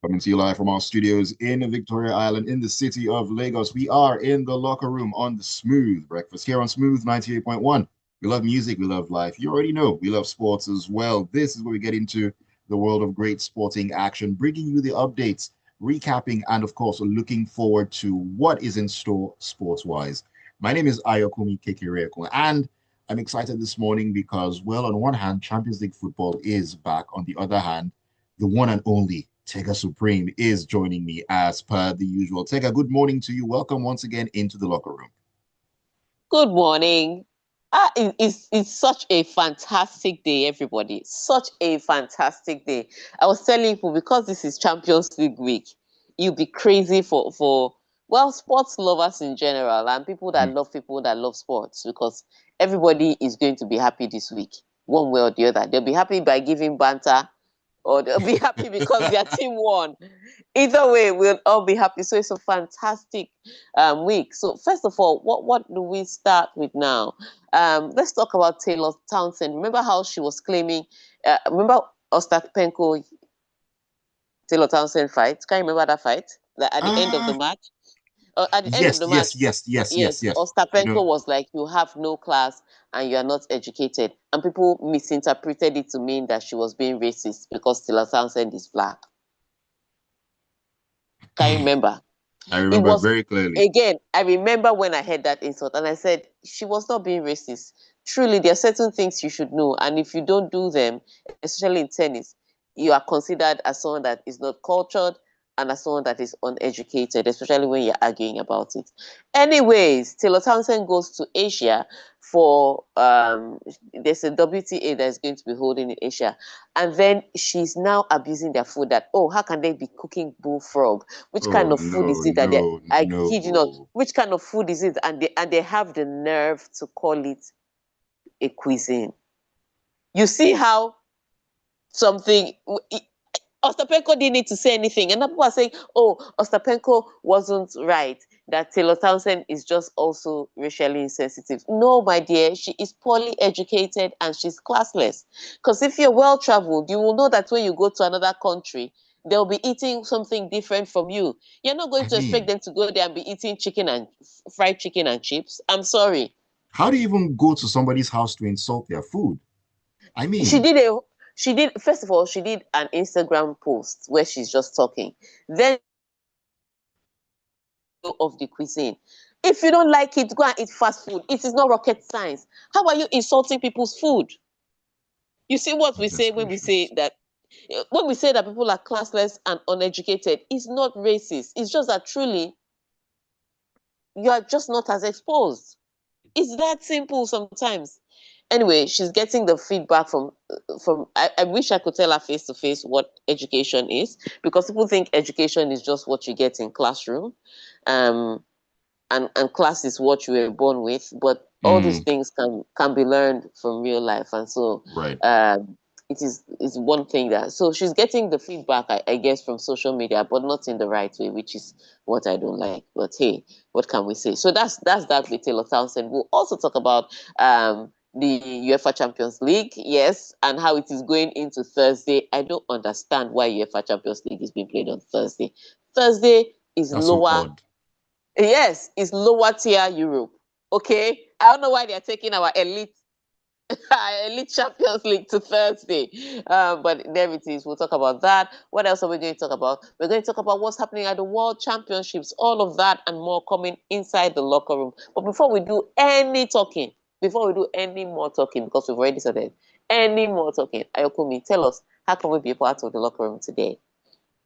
Coming to you live from our studios in Victoria Island in the city of Lagos. We are in the locker room on the Smooth Breakfast here on Smooth 98.1. We love music, we love life. You already know we love sports as well. This is where we get into the world of great sporting action, bringing you the updates, recapping, and of course, looking forward to what is in store sports-wise. My name is Ayokunmi Kekereko, and I'm excited this morning because, well, on one hand, Champions League football is back. On the other hand, the one and only Tega Supreme is joining me as per the usual. Tega, good morning to you. Welcome once again into the locker room. Good morning. It's such a fantastic day, everybody. Such a fantastic day. I was telling people because this is Champions League week, you'll be crazy for well, sports lovers in general and people that love sports because everybody is going to be happy this week, one way or the other. They'll be happy by giving banter, or they'll be happy because their team won. Either way, we'll all be happy. So it's a fantastic week. So first of all, what do we start with now? Let's talk about Taylor Townsend. Remember how she was claiming? Remember Ostapenko Taylor Townsend fight? Can you remember that fight? At the end of the Ah, match, at the end of yes, the yes, match, yes, yes, yes, yes, yes. I know. Ostapenko was like, "You have no class and you are not educated," and people misinterpreted it to mean that she was being racist because Taylor Townsend is black. Can you remember? I It remember was, very clearly. again, I remember when I heard that insult and I said, she was not being racist. Truly, there are certain things you should know. And if you don't do them, especially in tennis, you are considered as someone that is not cultured and as someone that is uneducated, especially when you're arguing about it. Anyways, Taylor Townsend goes to Asia for there's a WTA that is going to be holding in Asia. And then she's now abusing their food that, oh, how can they be cooking bullfrog? Which kind Oh, of food is no, it that they, no, I kid you not, no. which kind of food is it? And they have the nerve to call it a cuisine. You see how something Ostapenko didn't need to say anything. And people are saying, oh, Ostapenko wasn't right, that Taylor Townsend is just also racially insensitive. No, my dear, she is poorly educated and she's classless. Because if you're well traveled, you will know that when you go to another country, they'll be eating something different from you. You're not going I to expect mean, them to go there and be eating chicken and fried chicken and chips. I'm sorry. how do you even go to somebody's house to insult their food? I She mean, did a she did first of all, she did an Instagram post where she's just talking. Then of the cuisine. If you don't like it, go and eat fast food. It is not rocket science. How are you insulting people's food? You see what we goodness say gracious. when we say that people are classless and uneducated, it's not racist. It's just that truly you are just not as exposed. It's that simple sometimes. Anyway, she's getting the feedback from I wish I could tell her face to face what education is, because people think education is just what you get in classroom. Um and class is what you were born with, but all these Mm, things can be learned from real life. And so right. is one thing that, so she's getting the feedback, I guess, from social media, but not in the right way, which is what I don't like. But hey, what can we say? So that's that with Taylor Townsend. We'll also talk about the UEFA Champions League, yes, and how it is going into Thursday. I don't understand why UEFA Champions League is being played on Thursday. Thursday is That's so lower. odd. Yes, it's lower tier Europe. Okay, I don't know why they're taking our elite elite Champions League to Thursday, but there it is. We'll talk about that. What else are we going to talk about? We're going to talk about what's happening at the World Championships. All of that and more coming inside the locker room. But before we do any more talking, because we've already started any more talking, Ayokumi, tell us, how can we be a part of the locker room today?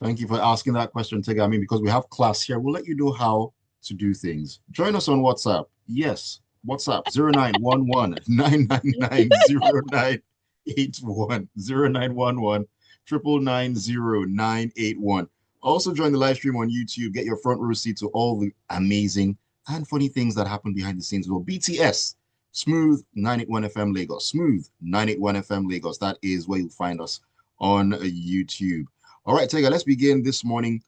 Thank you for asking that question, Tega. I mean, because we have class here, we'll let you know how to do things. Join us on WhatsApp. Yes, WhatsApp 0911 999 0981 0911 999 Also, join the live stream on YouTube. Get your front row seat to all the amazing and funny things that happen behind the scenes. Well, BTS, Smooth 981 FM Lagos. Smooth 981 FM Lagos. That is where you'll find us on YouTube. All right, Tega, let's begin this morning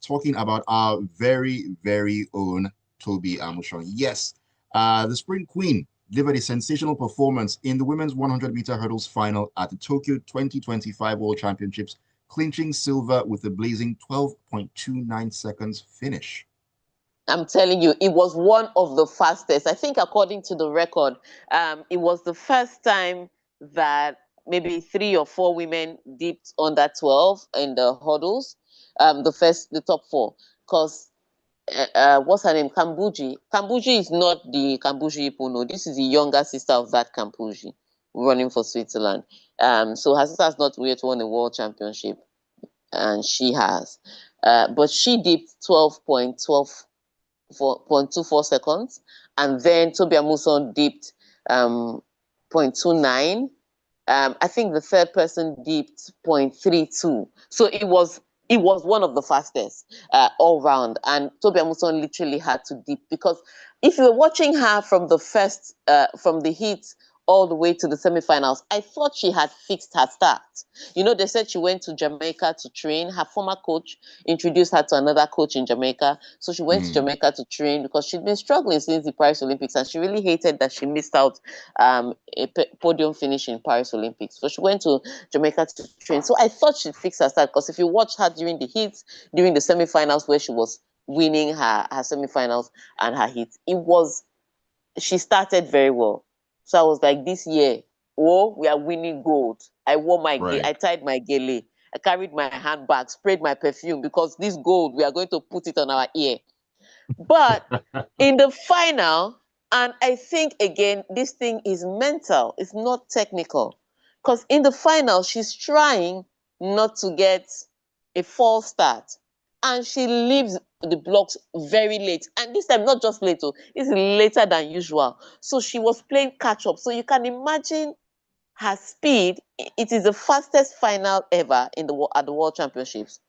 talking about our very, very own Tobi Amusan. Yes, the Sprint Queen delivered a sensational performance in the women's 100-meter hurdles final at the Tokyo 2025 World Championships clinching silver with a blazing 12.29 seconds finish. I'm telling you, it was one of the fastest. I think according to the record, it was the first time that maybe 3 or 4 women dipped under 12 in the hurdles. The top four. Because what's her name? Kambuji. Kambuji is not the Kambuji Ipono. This is the younger sister of that Kambuji running for Switzerland. So her sister has not yet won a world championship, and she has. But she dipped 12.24 seconds, and then Tobi Amusan dipped 0.29. I think the third person dipped 0.32. So it was one of the fastest all round. And Tobi Amusan literally had to dip, because if you were watching her from from the heat all the way to the semifinals, I thought she had fixed her start. They said she went to Jamaica to train. Her former coach introduced her to another coach in Jamaica. So she went to Jamaica to train because she'd been struggling since the Paris Olympics, and she really hated that she missed out a podium finish in Paris Olympics. So she went to Jamaica to train. So I thought she'd fix her start, because if you watch her during the heats, during the semifinals where she was winning her semifinals and her heats, she started very well. So I was like, this year, we are winning gold. I I tied my gele. I carried my handbag, sprayed my perfume, because this gold, we are going to put it on our ear. But in the final, and I think again, this thing is mental, it's not technical. Because in the final, she's trying not to get a false start. And she leaves the blocks very late. And this time, not just late, it's later than usual. So she was playing catch up. So you can imagine her speed. It is the fastest final ever at the World Championships.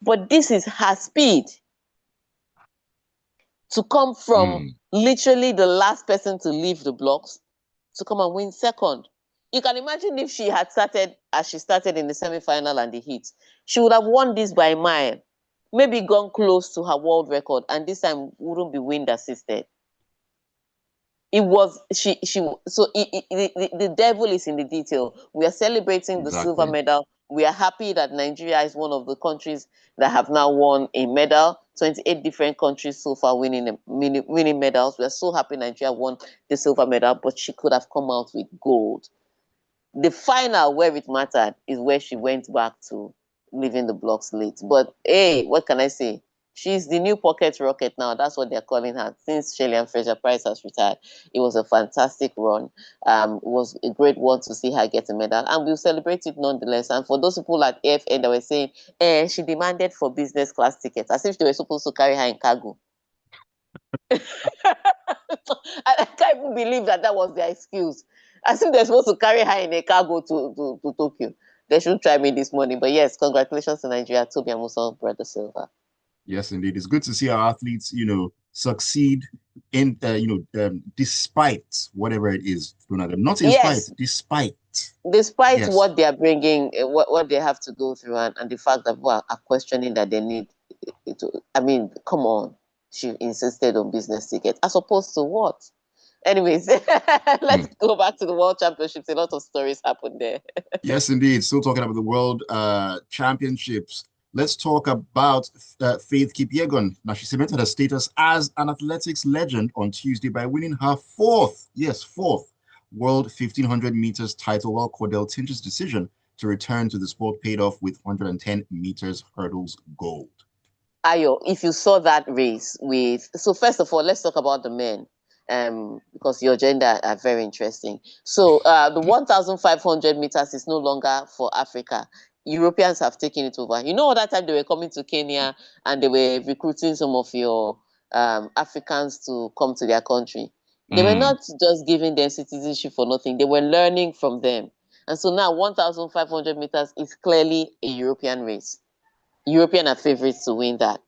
But this is her speed to come from literally the last person to leave the blocks to come and win second. You can imagine if she had started as she started in the semi-final and the heat, she would have won this by a mile, maybe gone close to her world record, and this time wouldn't be wind assisted. It was the devil is in the detail. We are celebrating the silver medal. We are happy that Nigeria is one of the countries that have now won a medal. 28 different countries so far winning medals. We are so happy Nigeria won the silver medal, but she could have come out with gold. The final where it mattered is where she went back to leaving the blocks late. But hey, what can I say? She's the new pocket rocket now. That's what they're calling her. Since Shelley Fraser-Price has retired, it was a fantastic run. It was a great one to see her get a medal, and we'll celebrate it nonetheless. And for those people at AFN that were saying, she demanded for business class tickets, as if they were supposed to carry her in cargo. I can't even believe that was their excuse. As if they're supposed to carry her in a cargo to Tokyo. They should try me this morning. But yes, congratulations to Nigeria. Tobi Amusan brought the silver. Yes, indeed. It's good to see our athletes, succeed in, despite whatever it is thrown at them. Not in spite, despite. Despite what they are bringing, what they have to go through, and the fact that people are questioning that they need it. I mean, come on. She insisted on business tickets. As opposed to what? Anyways, let's go back to the World Championships. A lot of stories happened there. Yes, indeed. Still talking about the World Championships. Let's talk about Faith Kipyegon. Now, she cemented her status as an athletics legend on Tuesday by winning her fourth World 1500 meters title, while Cordell Tinch's decision to return to the sport paid off with 110 meters hurdles gold. Ayo, if you saw that race so first of all, let's talk about the men. Because your gender are very interesting. So the 1,500 meters is no longer for Africa. Europeans have taken it over. You know, that time they were coming to Kenya and they were recruiting some of your Africans to come to their country. They were not just giving them citizenship for nothing. They were learning from them. And so now 1,500 meters is clearly a European race. European are favorites to win that.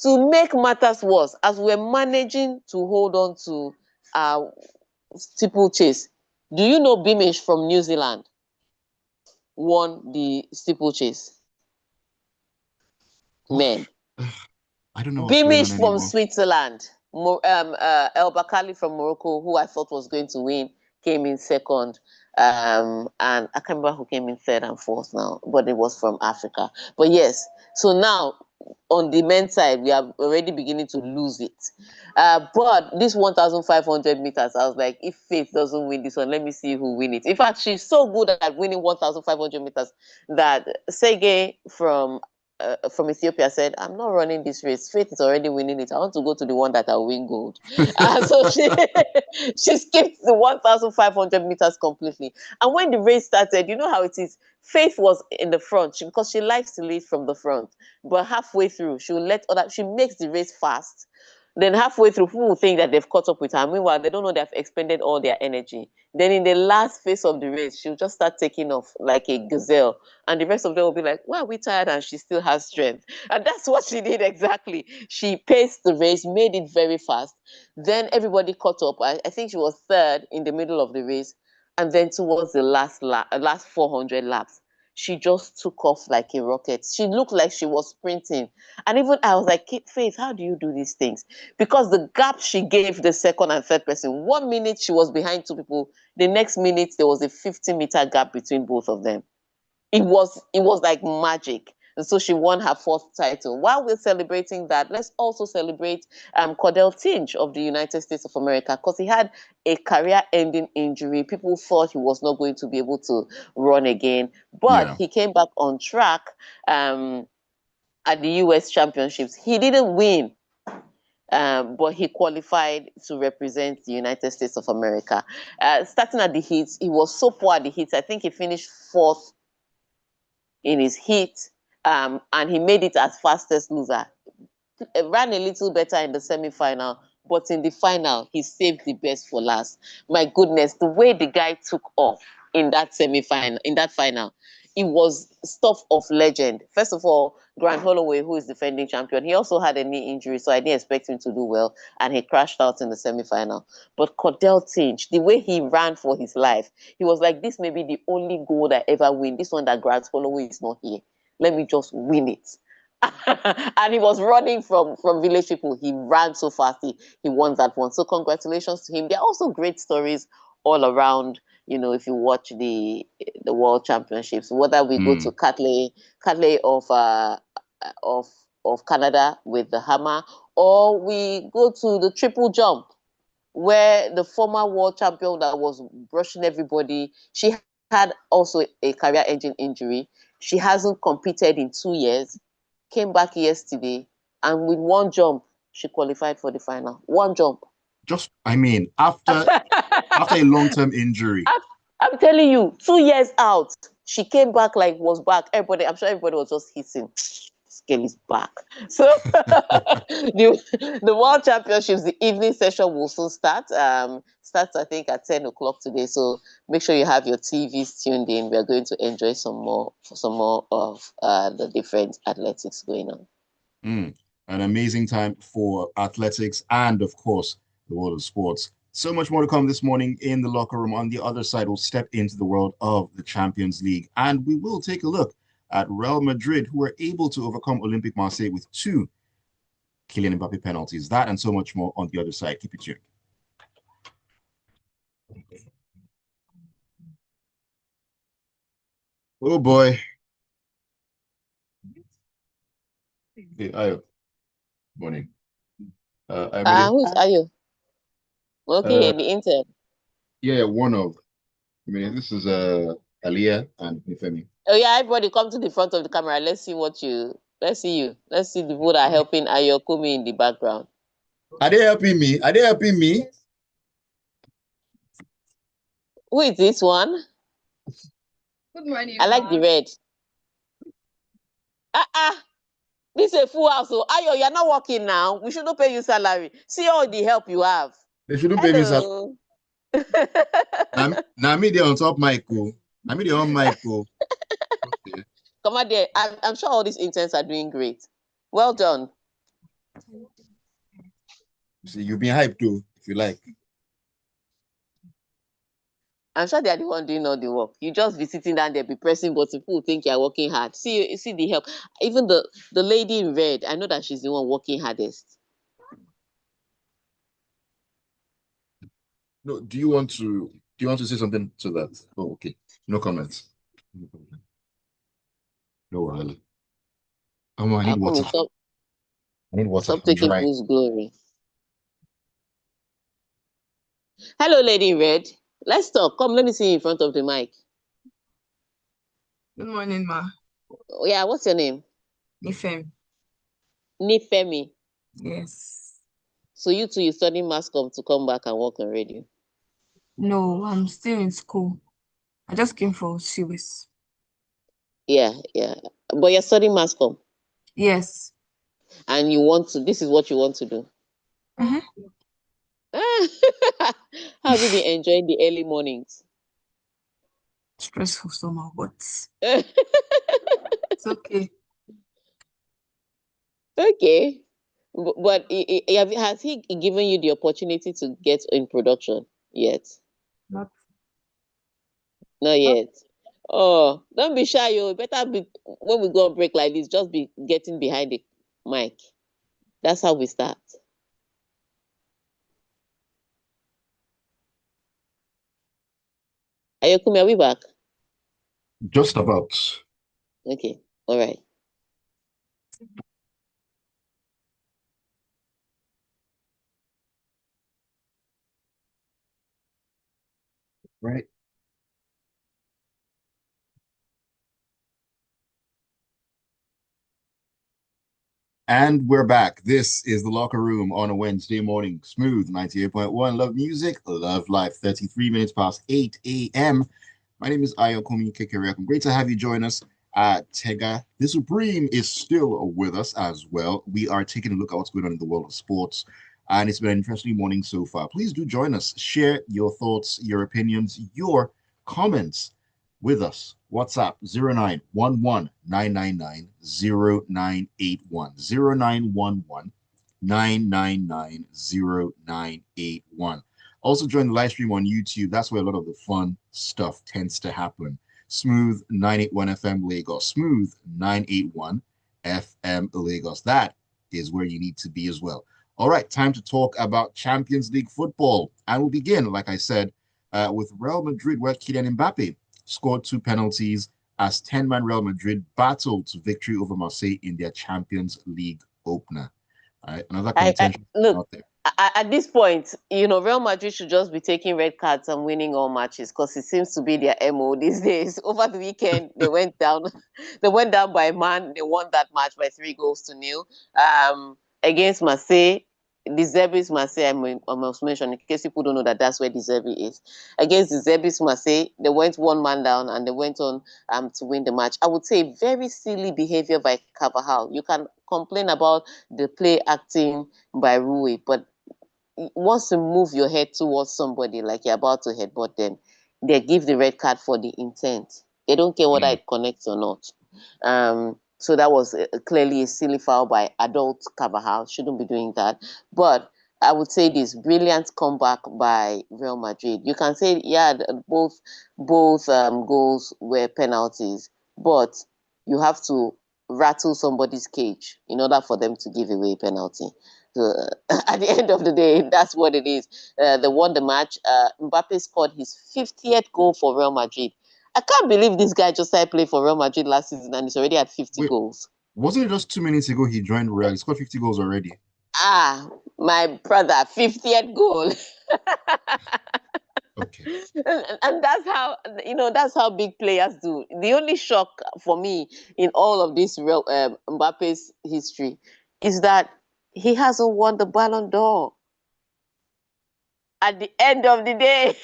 To make matters worse, as we're managing to hold on to our steeplechase, do you know Beamish from New Zealand won the steeplechase? Men. I don't know what's going Beamish on from anymore. Switzerland, El Bakali from Morocco, who I thought was going to win, came in second. And I can't remember who came in third and fourth now, but it was from Africa. But yes, so now on the men's side, we are already beginning to lose it. But this 1,500 meters, I was like, if Faith doesn't win this one, let me see who win it. In fact, she's so good at winning 1,500 meters that Sege from Ethiopia said, I'm not running this race. Faith is already winning it. I want to go to the one that I'll win gold. So she skipped the 1,500 meters completely. And when the race started, you know how it is. Faith was in the front because she likes to lead from the front. But halfway through, she makes the race fast. Then halfway through, people will think that they've caught up with her. Meanwhile, they don't know they've expended all their energy. Then in the last phase of the race, she'll just start taking off like a gazelle. And the rest of them will be like, why are we tired? And she still has strength. And that's what she did exactly. She paced the race, made it very fast. Then everybody caught up. I think she was third in the middle of the race. And then towards the last 400 laps, she just took off like a rocket. She looked like she was sprinting. And even I was like, Faith, how do you do these things? Because the gap she gave the second and third person, 1 minute she was behind two people, the next minute there was a 50-meter gap between both of them. It was like magic. And so she won her fourth title. While we're celebrating that, let's also celebrate Cordell Tinge of the United States of America, because he had a career-ending injury. People thought he was not going to be able to run again, but he came back on track at the US Championships. He didn't win, but he qualified to represent the United States of America. Starting at the heats, he was so poor at the heats. I think he finished fourth in his heat, and he made it as fastest loser. Ran a little better in the semi-final, but in the final, he saved the best for last. My goodness, the way the guy took off in that semi-final, in that final, it was stuff of legend. First of all, Grant Holloway, who is defending champion, he also had a knee injury, so I didn't expect him to do well, and he crashed out in the semi-final. But Cordell Tinge, the way he ran for his life, he was like, this may be the only gold I ever win. This one that Grant Holloway is not here. Let me just win it. And he was running from village people. He ran so fast. He won that one. So congratulations to him. There are also great stories all around. You know, if you watch the World Championships, whether we go to Catley of Canada with the hammer, or we go to the triple jump, where the former world champion that was brushing everybody, she had also a career-ending injury. She hasn't competed in 2 years. Came back yesterday, and with one jump, she qualified for the final. One jump. Just, I mean, after a long-term injury. I'm telling you, 2 years out, she came back like was back. I'm sure everybody was just hissing. This girl is back. So the World Championships, the evening session will soon start. Starts I think at 10 o'clock today. So make sure you have your TVs tuned in. We're going to enjoy some more of the different athletics going on. An amazing time for athletics and, of course, the world of sports. So much more to come this morning in the locker room. On the other side, we'll step into the world of the Champions League, and we will take a look at Real Madrid, who were able to overcome Olympique Marseille with 2 Kylian Mbappe penalties. That and so much more on the other side. Keep it tuned. Oh boy. Hey, Ayo. Morning. Who's Ayo? Okay, the intern. Yeah, one of. I mean, this is Aliyah and Nifemi. Oh yeah, everybody come to the front of the camera. Let's see you. Let's see you. Let's see the people that are helping Ayokunmi in the background. Are they helping me? Are they helping me? Who is this one? Good morning. I like the red. This is a full house. So Ayo, you're not working now. We shouldn't pay you salary. See all the help you have. They shouldn't pay me salary. Now me they on top Michael. Now me they on Michael. Okay. Come on there. I'm sure all these interns are doing great. Well done. See, you've been hyped too, if you like. I'm sure they are the one doing all the work. You just be sitting down there, be pressing buttons. People think you're working hard. See the help. Even the lady in red, I know that she's the one working hardest. No, do you want to Do you want to say something to that? Oh, okay. No comments. No worries. I need water. Ayokunmi, I need water. stop I'm taking dry. fool's glory. Hello, Lady Red. Let's talk. Come, let me see you in front of the mic. Good morning, ma. Oh, yeah, what's your name? Nifem. Nifemi. Yes. So you two, you study mass comm to come back and work on radio. No, I'm still in school. I just came for series. Yeah, yeah. But you're studying mass comm Yes. and you want to, this is what you want to do. Mm-hmm. How have you been enjoying the early mornings? Stressful somehow, but Okay. it's okay. But has he given you the opportunity to get in production yet? Not, Not not yet. Oh, don't be shy, you better be when we go on break like this, just be getting behind the mic. That's how we start. Ayokunmi, are we back? Just about. Okay. All right. Right. And we're back. This is the locker room on a Wednesday morning. Smooth 98.1. Love music, love life. 33 minutes past 8 a.m. My name is Ayokunmi Kekeriakum. Great to have you join us. Tega, the Supreme, is still with us as well. We are taking a look at what's going on in the world of sports. And it's been an interesting morning so far. Please do join us. Share your thoughts, your opinions, your comments with us. WhatsApp 0911 999 0981 0911 999 0981. Also join the live stream on YouTube. That's where a lot of the fun stuff tends to happen. Smooth 981 FM Lagos. Smooth 981 FM Lagos. That is where you need to be as well. All right, time to talk about Champions League football. And we'll begin, like I said, with Real Madrid, where Kylian Mbappe scored 2 penalties as 10-man Real Madrid battled to victory over Marseille in their Champions League opener. All right, another I contention look out there. at this point, Real Madrid should just be taking red cards and winning all matches because it seems to be their MO these days. Over the weekend, they went down, they went down by a man. They won that match by 3 goals to 0 against Marseille. The Zebis Marseille, I must mention, in case people don't know that that's where the Zebi is. Against the Zebis Marseille, they went one man down and they went on to win the match. I would say very silly behavior by Carvajal. You can complain about the play acting by Rui, but once you move your head towards somebody like you're about to headbutt them, they give the red card for the intent. They don't care whether it connects or not. So that was clearly a silly foul by adult Carvajal. Shouldn't be doing that. But I would say this brilliant comeback by Real Madrid. You can say, yeah, both goals were penalties, but you have to rattle somebody's cage in order for them to give away a penalty. So, at the end of the day, that's what it is. They won the match. Mbappe scored his 50th goal for Real Madrid. I can't believe this guy just started playing for Real Madrid last season and he's already at 50 Wait, goals. wasn't it just 2 minutes ago he joined Real? He scored 50 goals already. Ah, my brother, 50th goal. Okay. And that's how big players do. The only shock for me in all of this real Mbappe's history is that he hasn't won the Ballon d'Or at the end of the day.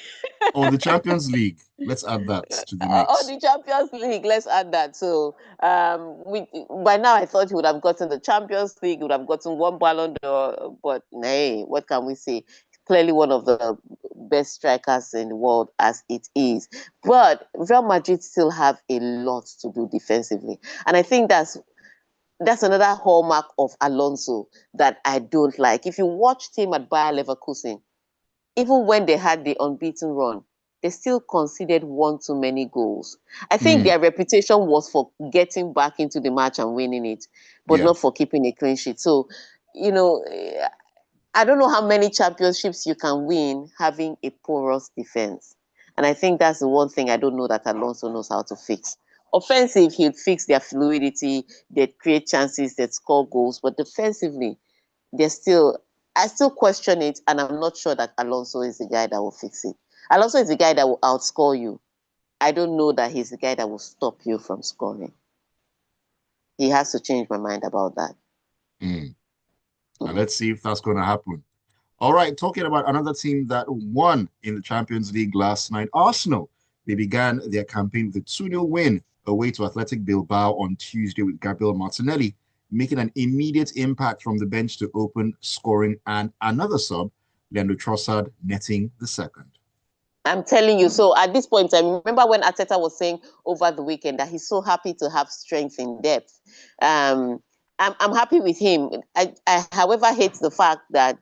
On the Champions League, let's add that to the On mix. the Champions League, let's add that. So, by now I thought he would have gotten the Champions League, would have gotten one Ballon d'Or, but nay, what can we say? Clearly one of the best strikers in the world as it is. But Real Madrid still have a lot to do defensively, and I think that's another hallmark of Alonso that I don't like. If you watched him at Bayer Leverkusen, even when they had the unbeaten run, they still conceded one too many goals. I think Mm, their reputation was for getting back into the match and winning it, but yeah. not for keeping a clean sheet. So, you know, I don't know how many championships you can win having a porous defense. And I think that's the one thing I don't know that Alonso knows how to fix. Offensive, he'd fix their fluidity, they'd create chances, they'd score goals, but defensively, I still question it, and I'm not sure that Alonso is the guy that will fix it. Alonso is the guy that will outscore you. I don't know that he's the guy that will stop you from scoring. He has to change my mind about that. And let's see if that's going to happen. All right, talking about another team that won in the Champions League last night, Arsenal. They began their campaign with a 2-0 win away to Athletic Bilbao on Tuesday with Gabriel Martinelli making an immediate impact from the bench to open scoring, and another sub, Leandro Trossard, netting the second. I'm telling you. So at this point, I remember when Arteta was saying over the weekend that he's so happy to have strength in depth. I'm happy with him. I however, hate the fact that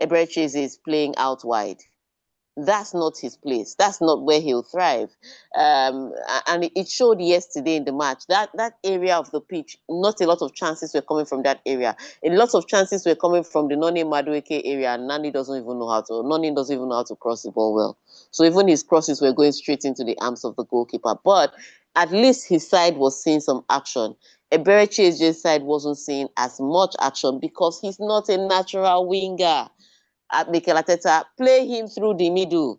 Eberechi is playing out wide. That's not his place. That's not where he'll thrive. And it showed yesterday in the match that that area of the pitch, not a lot of chances were coming from that area. A lot of chances were coming from the Noni Madueke area, and Noni doesn't even know how to cross the ball well. So even his crosses were going straight into the arms of the goalkeeper. But at least his side was seeing some action. Eberechi's side wasn't seeing as much action because he's not a natural winger. At Mikel Arteta, play him through the middle.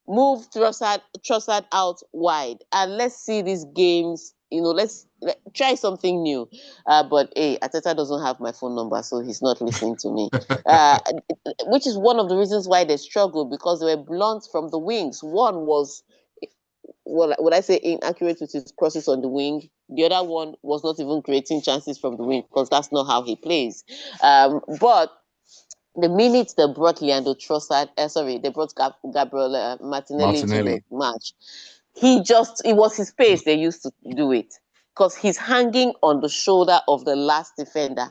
Move Trossard out wide. And let's see these games. Let's try something new. But hey, Arteta doesn't have my phone number, so he's not listening to me. Which is one of the reasons why they struggled, because they were blunt from the wings. One was, would I say, inaccurate with his crosses on the wing. The other one was not even creating chances from the wing, because that's not how he plays. But the minute they brought Leandro Trossard, they brought Gabriel Martinelli into the match, it was his pace they used to do it, because he's hanging on the shoulder of the last defender.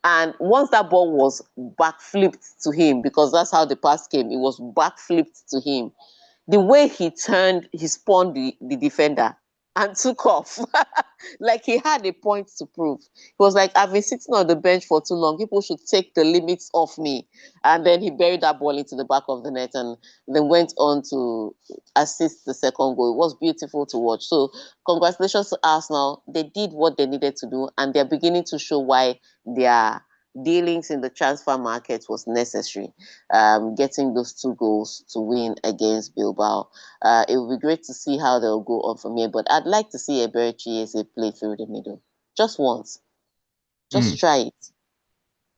And once that ball was backflipped to him, because that's how the pass came, it was backflipped to him. The way he turned, he spun the defender and took off. Like he had a point to prove. He was like, I've been sitting on the bench for too long. People should take the limits off me. And then he buried that ball into the back of the net and then went on to assist the second goal. It was beautiful to watch. So congratulations to Arsenal. They did what they needed to do, and they're beginning to show why their dealings in the transfer market was necessary. Getting those 2 goals to win against Bilbao. It will be great to see how they'll go on from here. But I'd like to see Eberechi play through the middle. Just once. Just try it.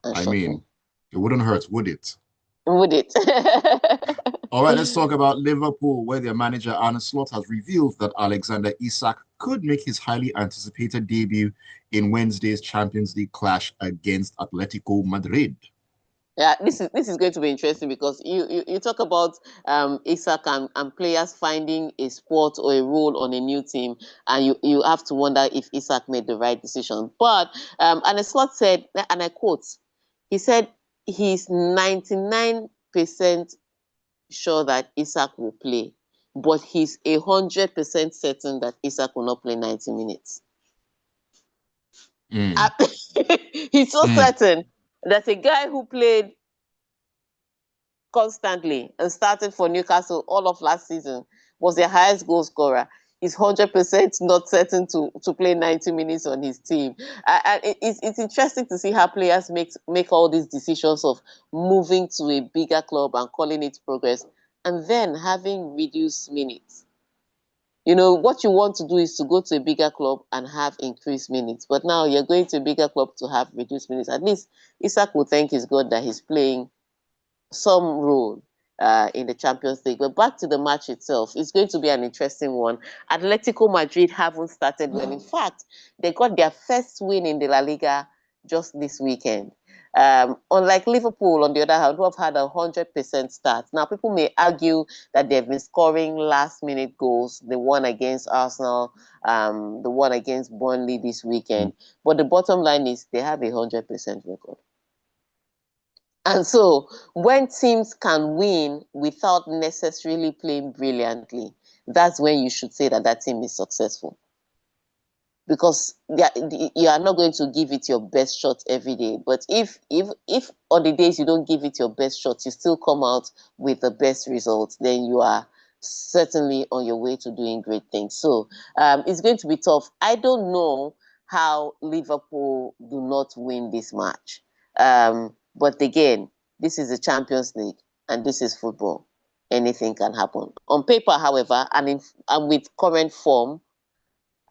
I mean, it wouldn't hurt, would it? Would it? All right, let's talk about Liverpool, where their manager Arne Slot has revealed that Alexander Isak could make his highly anticipated debut in Wednesday's Champions League clash against Atletico Madrid. Yeah, this is going to be interesting, because you talk about Isak and players finding a spot or a role on a new team, and you have to wonder if Isak made the right decision. But Arne Slot said, and I quote, he said he's 99% sure that Isak will play, but he's 100% certain that Isak will not play 90 minutes. He's so certain that a guy who played constantly and started for Newcastle all of last season, was their highest goal scorer, is 100% not certain to play 90 minutes on his team. And it's interesting to see how players make all these decisions of moving to a bigger club and calling it progress, and then having reduced minutes. What you want to do is to go to a bigger club and have increased minutes. But now you're going to a bigger club to have reduced minutes. At least Isak will thank his God that he's playing some role in the Champions League. But back to the match itself, it's going to be an interesting one. Atletico Madrid haven't started well. In fact, they got their first win in the La Liga just this weekend. Unlike Liverpool, on the other hand, who have had 100% start. Now, people may argue that they've been scoring last-minute goals. The one against Arsenal, the one against Burnley this weekend. But the bottom line is they have 100% record. And so when teams can win without necessarily playing brilliantly, that's when you should say that that team is successful. Because you are not going to give it your best shot every day. But if on the days you don't give it your best shot, you still come out with the best results, then you are certainly on your way to doing great things. So it's going to be tough. I don't know how Liverpool do not win this match. But again, this is the Champions League and this is football. Anything can happen. On paper, however, and with current form,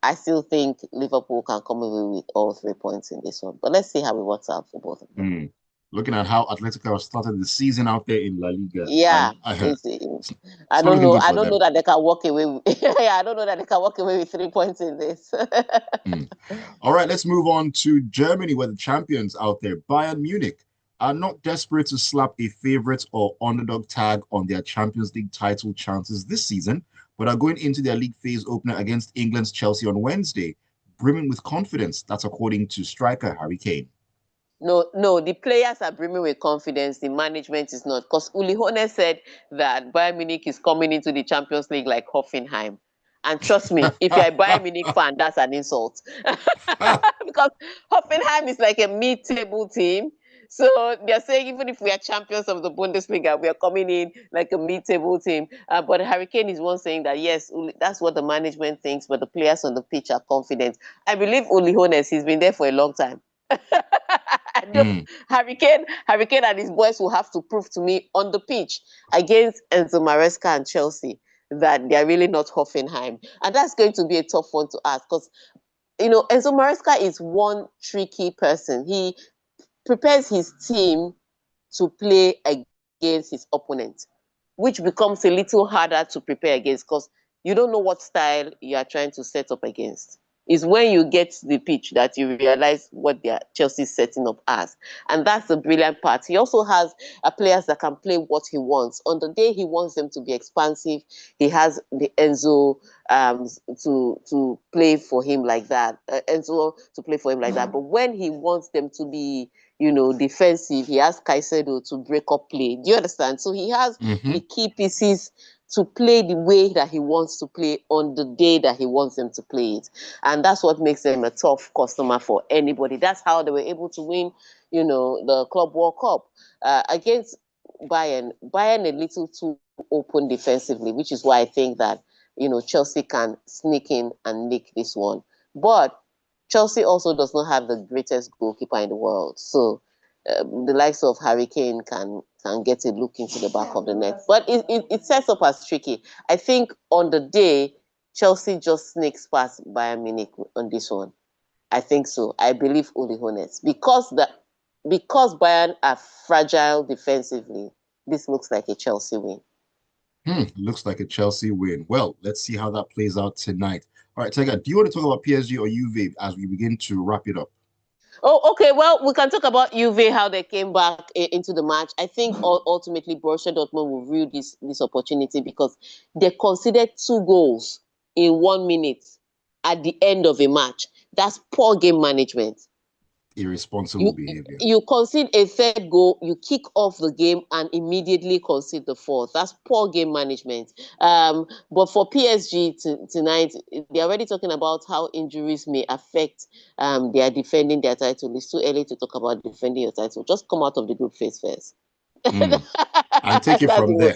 I still think Liverpool can come away with all 3 points in this one. But let's see how it works out for both of them. Looking at how Atletico started the season out there in La Liga, Yeah, it's I not don't looking know. good I for don't them. know that they can walk away. Yeah, I don't know that they can walk away with 3 points in this. All right, let's move on to Germany, where the champions out there, Bayern Munich, are not desperate to slap a favorite or underdog tag on their Champions League title chances this season, but are going into their league phase opener against England's Chelsea on Wednesday, brimming with confidence. That's according to striker Harry Kane. No, the players are brimming with confidence. The management is not. Because Uli Hoeneß said that Bayern Munich is coming into the Champions League like Hoffenheim. And trust me, if you're a Bayern Munich fan, that's an insult. Because Hoffenheim is like a mid-table team. So they're saying even if we are champions of the Bundesliga, we are coming in like a mid-table team. But Harry Kane is one saying that, yes, that's what the management thinks, but the players on the pitch are confident. I believe Uli Hoeneß, he's been there for a long time. Hurricane and his boys will have to prove to me on the pitch against Enzo Maresca and Chelsea that they're really not Hoffenheim. And that's going to be a tough one to ask because, Enzo Maresca is one tricky person. He prepares his team to play against his opponent, which becomes a little harder to prepare against because you don't know what style you are trying to set up against. It's when you get to the pitch that you realize what their Chelsea's setting up as. And that's the brilliant part. He also has players that can play what he wants. On the day he wants them to be expansive, he has the Enzo to play for him like that. Enzo to play for him like that. But when he wants them to be defensive, he has Caicedo to break up play. Do you understand? So he has the key pieces to play the way that he wants to play on the day that he wants them to play it. And that's what makes them a tough customer for anybody. That's how they were able to win, the Club World Cup against Bayern. Bayern a little too open defensively, which is why I think that, Chelsea can sneak in and nick this one. But Chelsea also does not have the greatest goalkeeper in the world. So the likes of Harry Kane can get a look into the back of the net. But it sets up as tricky. I think on the day, Chelsea just sneaks past Bayern Munich on this one. I think so. I believe Uli Hoeneß. Because Bayern are fragile defensively, this looks like a Chelsea win. Looks like a Chelsea win. Well, let's see how that plays out tonight. All right, Tega, do you want to talk about PSG or Juve as we begin to wrap it up? Oh, okay. Well, we can talk about Juve, how they came back into the match. I think ultimately Borussia Dortmund will rue this opportunity because they conceded 2 goals in 1 minute at the end of a match. That's poor game management. Irresponsible behavior. You concede a 3rd goal, you kick off the game and immediately concede the 4th. That's poor game management. But for PSG tonight, they're already talking about how injuries may affect their defending their title. It's too early to talk about defending your title. Just come out of the group phase first. And take it from there.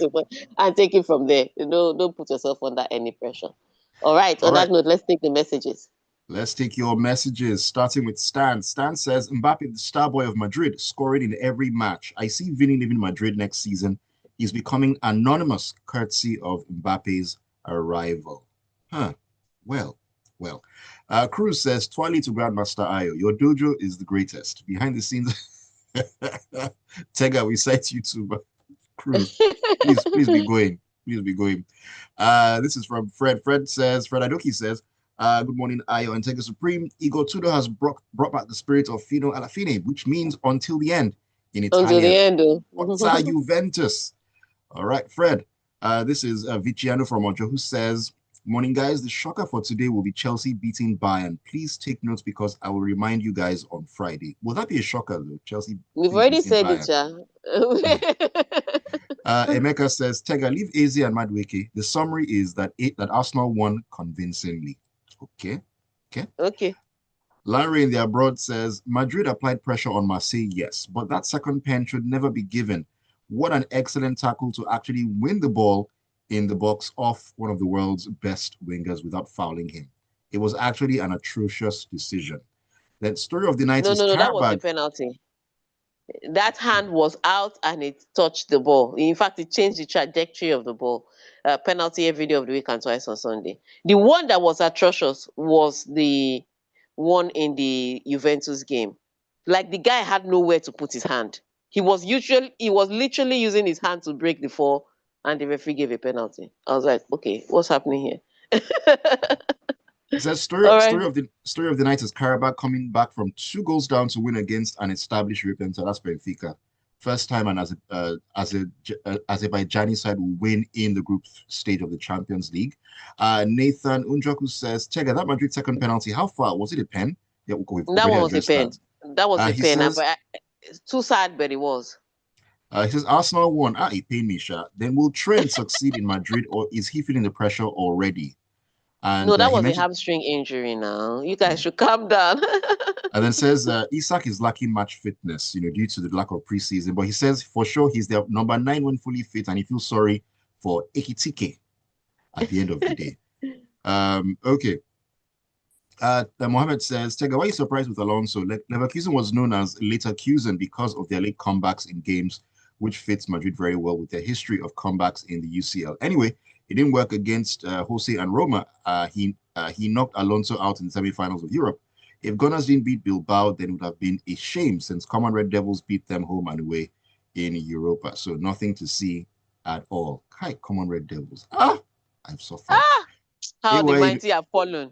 And take it from there. Don't put yourself under any pressure. All right. On that note, let's take the messages. Let's take your messages, starting with Stan. Stan says, Mbappe, the star boy of Madrid, scoring in every match. I see Vinny leaving Madrid next season. He's becoming anonymous, courtesy of Mbappe's arrival. Well. Cruz says, Twali to Grandmaster Ayo, your dojo is the greatest. Behind the scenes, Tega, we cite you too, but Cruz, please be going. Please be going. This is from Fred. Fred Adoki says, good morning, Ayo and Tega Supreme. Igor Tudor has brought back the spirit of Fino alla fine, which means until the end in Italian. Until the end. Forza Juventus. All right, Fred. This is Viciano from Ojo who says, morning, guys. The shocker for today will be Chelsea beating Bayern. Please take notes because I will remind you guys on Friday. Will that be a shocker, though? Chelsea. We've already said Bayern. It, yeah. Emeka says, Tega, leave AZ and Madueke. The summary is that Arsenal won convincingly. Okay. Larry in the abroad says, Madrid applied pressure on Marseille, yes, but that second pen should never be given. What an excellent tackle to actually win the ball in the box off one of the world's best wingers without fouling him. It was actually an atrocious decision. The story of the night No, is no, no, that was a Karabag. penalty. That hand was out and it touched the ball. In fact, it changed the trajectory of the ball. Penalty every day of the week and twice on Sunday. The one that was atrocious was the one in the Juventus game. Like the guy had nowhere to put his hand. He was literally using his hand to break the fall, and the referee gave a penalty. I was like, okay, what's happening here? It says All right. story of the night is Karabakh coming back from 2 goals down to win against an established European side. That's Benfica. First time and as a Azerbaijani side will win in the group stage of the Champions League. Nathan Unjoku says, Tega, that Madrid second penalty, how far was it a pen? Yeah, we've That already one was a addressed pen. that. That was a He pen. says, It's too sad, but it was. he says Arsenal won. It pained me, Sha. Then will Trent succeed in Madrid, or is he feeling the pressure already? No, And that he was a mentioned. hamstring injury now. You guys should calm down. And then says Isak is lacking match fitness, due to the lack of preseason. But he says for sure he's the number 9 when fully fit, and he feels sorry for Ekitike at the end of the day. Okay. Mohammed says, Tega, why are you surprised with Alonso? Leverkusen was known as Leverkusen because of their late comebacks in games, which fits Madrid very well with their history of comebacks in the UCL. Anyway, it didn't work against Jose and Roma. He knocked Alonso out in the semi-finals of Europe. If Gunners didn't beat Bilbao, then it would have been a shame since Common Red Devils beat them home and away in Europa. So nothing to see at all. Hi, Common Red Devils. I've suffered. How the mighty have fallen.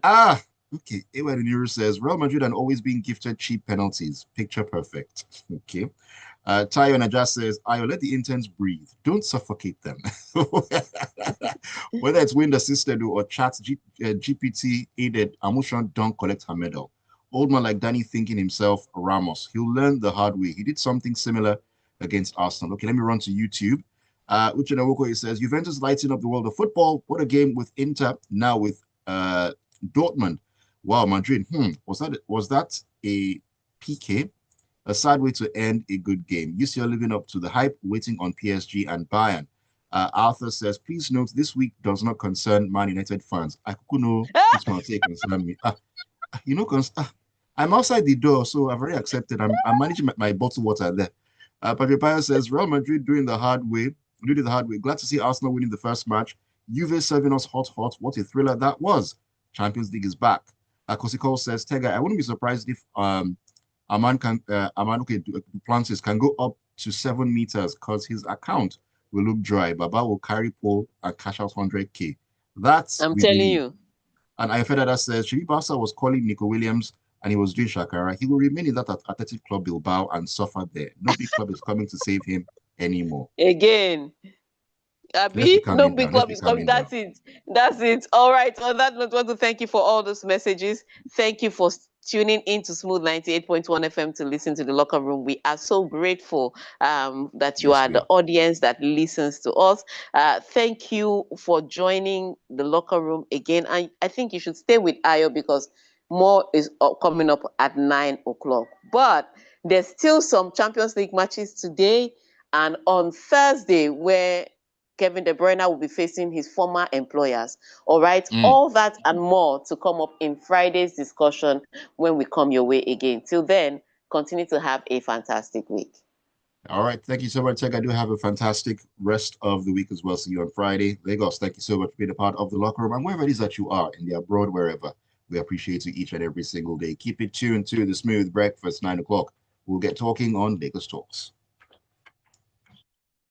Okay. Ewa Nero says, Real Madrid are always being gifted cheap penalties. Picture perfect. Okay. Tayo Naja says, Ayo, let the interns breathe. Don't suffocate them. Whether it's wind assisted or chat GPT aided, Amusan don't collect her medal. Old man like Danny thinking himself, Ramos. He'll learn the hard way. He did something similar against Arsenal. Okay, let me run to YouTube. Uche Nawoko says, Juventus lighting up the world of football. What a game with Inter, now with Dortmund. Wow, Madrid. Was that a PK? A sad way to end a good game. UCL living up to the hype, waiting on PSG and Bayern. Arthur says, please note this week does not concern Man United fans. I could know this might take concern me. I'm outside the door, so I've already accepted. I'm managing my bottled water there. Patrick says, Real Madrid doing the hard way. Glad to see Arsenal winning the first match. Juve serving us hot. What a thriller that was. Champions League is back. Kosikol says, Tega, I wouldn't be surprised if Duplantis can go up to 7 meters because his account will look dry. Baba will carry pole and cash out 100K. That's I'm we telling believe. you. And Ayafedada says, Shiri Barca was calling Nico Williams and he was doing Shakara. He will remain in that Athletic Club Bilbao and suffer there. No big club is coming to save him anymore. Again. Let's be Abby, no calming big down. Let's club be is coming. calming down. That's it. That's it. All right. On that note, I want to thank you for all those messages. Thank you for tuning in to Smooth 98.1 FM to listen to the locker room. We are so grateful that you Yes, are we the are. audience that listens to us. Thank you for joining the locker room again. I think you should stay with Ayo because more is coming up at 9 o'clock. But there's still some Champions League matches today and on Thursday where Kevin De Bruyne will be facing his former employers. All right. All that and more to come up in Friday's discussion when we come your way again. Till then, continue to have a fantastic week. All right. Thank you so much, Tech. I do have a fantastic rest of the week as well. See you on Friday. Lagos, thank you so much for being a part of the locker room and wherever it is that you are, in the abroad, wherever. We appreciate you each and every single day. Keep it tuned to the Smooth Breakfast, 9 o'clock. We'll get talking on Lagos Talks.